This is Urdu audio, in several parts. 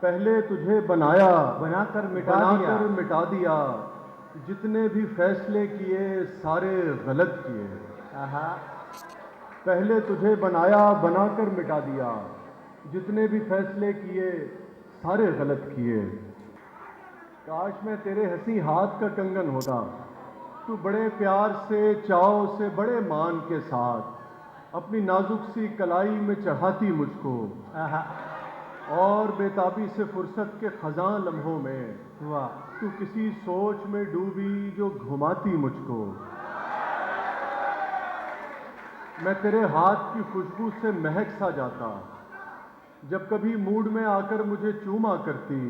پہلے تجھے بنایا بنا کر مٹا دیا جتنے بھی فیصلے کیے سارے غلط کیے. پہلے تجھے بنایا بنا کر مٹا دیا جتنے بھی فیصلے کیے سارے غلط کیے. کاش میں تیرے ہنسی ہاتھ کا کنگن ہوتا. تو بڑے پیار سے چاو سے بڑے مان کے ساتھ اپنی نازک سی کلائی میں چڑھاتی مجھ کو اور بےتابی سے فرصت کے خزاں لمحوں میں تو کسی سوچ میں ڈوبی جو گھماتی مجھ کو. میں تیرے ہاتھ کی خوشبو سے مہک سا جاتا جب کبھی موڈ میں آ کر مجھے چوما کرتی.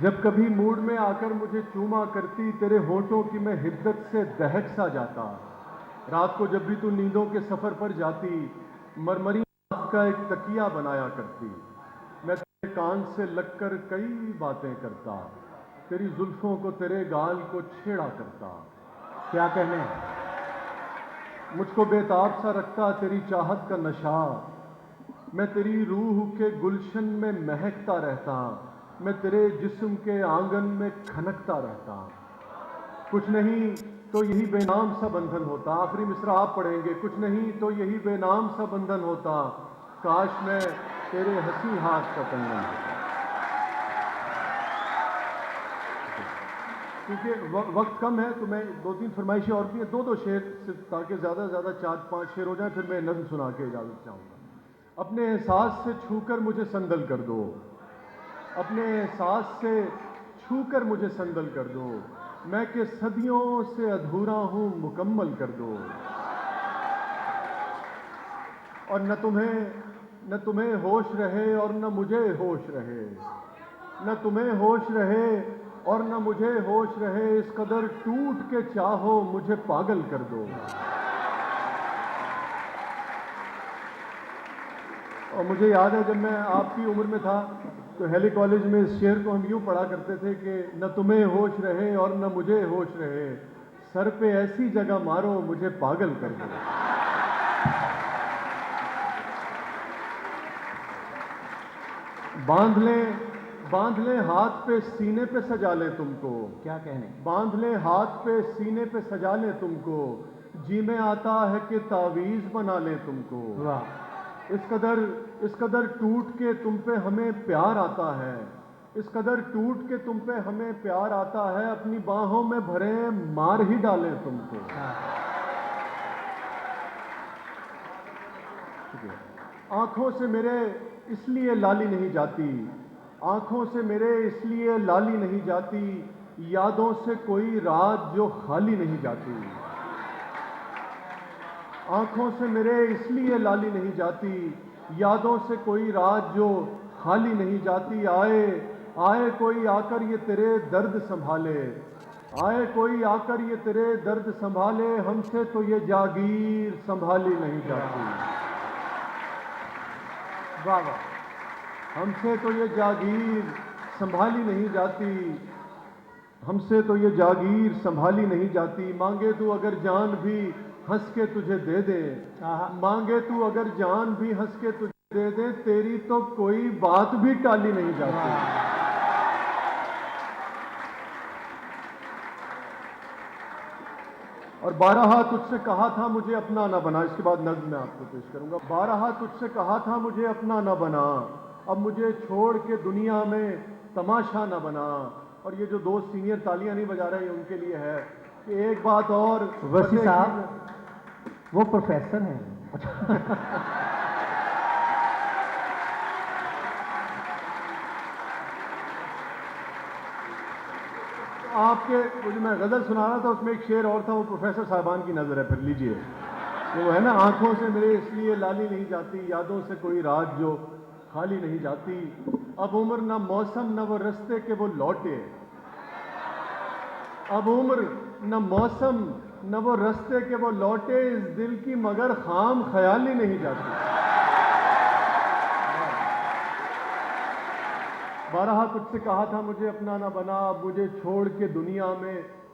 جب کبھی موڈ میں آ کر مجھے چوما کرتی تیرے ہونٹوں کی میں حدت سے دہک سا جاتا. رات کو جب بھی تو نیندوں کے سفر پر جاتی مرمری کا ایک تکیہ بنایا کرتی. میں تیرے کان سے لگ کر کئی باتیں کرتا تیری زلفوں کو تیرے گال کو چھیڑا کرتا. کیا کہنے مجھ کو بے تاب سا رکھتا تیری چاہت کا نشہ. میں تیری روح کے گلشن میں مہکتا رہتا. میں تیرے جسم کے آنگن میں کھنکتا رہتا. کچھ نہیں تو یہی بے نام سا بندھن ہوتا. آخری مصرع آپ پڑھیں گے. کچھ نہیں تو یہی بے نام سا بندھن ہوتا. کاش میں تیرے ہنسی ہاتھ کا کنگن ہوتا. کیونکہ وقت کم ہے تو میں 2-3 فرمائشیں اور بھی ہیں. 2 شعر صرف تاکہ زیادہ سے زیادہ 4-5 شعر ہو جائیں پھر میں نظم سنا کے اجازت چاہوں گا. اپنے احساس سے چھو کر مجھے سندل کر دو. اپنے احساس سے چھو کر مجھے سندل کر دو. میں کہ صدیوں سے ادھورا ہوں مکمل کر دو. اور نہ تمہیں ہوش رہے اور نہ مجھے ہوش رہے. نہ تمہیں ہوش رہے اور نہ مجھے ہوش رہے. اس قدر ٹوٹ کے چاہو مجھے پاگل کر دو. اور مجھے یاد ہے جب میں آپ کی عمر میں تھا تو ہیلی کالج میں اس شعر کو ہم یوں پڑھا کرتے تھے کہ نہ تمہیں ہوش رہے اور نہ مجھے ہوش رہے. سر پہ ایسی جگہ مارو مجھے پاگل کر دو. باندھ لیں ہاتھ پہ سینے پہ سجا لیں تم کو. کیا کہنے باندھ لیں ہاتھ پہ سینے پہ سجا لیں تم کو. جی میں آتا ہے کہ تعویذ بنا لیں تم کو. اس قدر ٹوٹ کے تم پہ ہمیں پیار آتا ہے. اس قدر ٹوٹ کے تم پہ ہمیں پیار آتا ہے. اپنی باہوں میں بھرے مار ہی ڈالیں تم کو. آنکھوں سے میرے اس لیے لالی نہیں جاتی. آنکھوں سے میرے اس لیے لالی نہیں جاتی. یادوں سے کوئی رات جو خالی نہیں جاتی. آنکھوں سے میرے اس لیے لالی نہیں جاتی. یادوں سے کوئی رات جو خالی نہیں جاتی. آئے کوئی آ کر یہ تیرے درد سنبھالے. آئے کوئی آ کر یہ تیرے درد سنبھالے. ہم سے تو یہ جاگیر سنبھالی نہیں جاتی. ہم سے تو یہ جاگیر سنبھالی نہیں جاتی. ہم سے تو یہ جاگیر سنبھالی نہیں جاتی. مانگے تو اگر جان بھی ہنس کے تجھے دے دے. مانگے تو اگر جان بھی ہنس کے تجھے دے دے. تیری تو کوئی بات بھی ٹالی نہیں جاتی. اور بارہا تجھ سے کہا تھا مجھے اپنا نہ بنا. اس کے بعد نظم میں آپ کو پیش کروں گا. بارہا تجھ سے کہا تھا مجھے اپنا نہ بنا. اب مجھے چھوڑ کے دنیا میں تماشا نہ بنا. اور یہ جو دوست سینئر تالیاں نہیں بجا رہے ہیں ان کے لیے ہے کہ ایک بات اور وسیع صاحب وہ پروفیسر ہیں. آپ کے جو میں غزل سنا رہا تھا اس میں ایک شعر اور تھا وہ پروفیسر صاحبان کی نظر ہے پھر لیجئے. وہ ہے نا آنکھوں سے میرے اس لیے لالی نہیں جاتی. یادوں سے کوئی رات جو خالی نہیں جاتی. اب عمر نہ موسم نہ وہ رستے کے وہ لوٹے. اب عمر نہ موسم نہ وہ رستے کے وہ لوٹے. اس دل کی مگر خام خیالی نہیں جاتی. بارہا تجھ سے کہا تھا مجھے اپنا نہ بنا. اب مجھے چھوڑ کے دنیا میں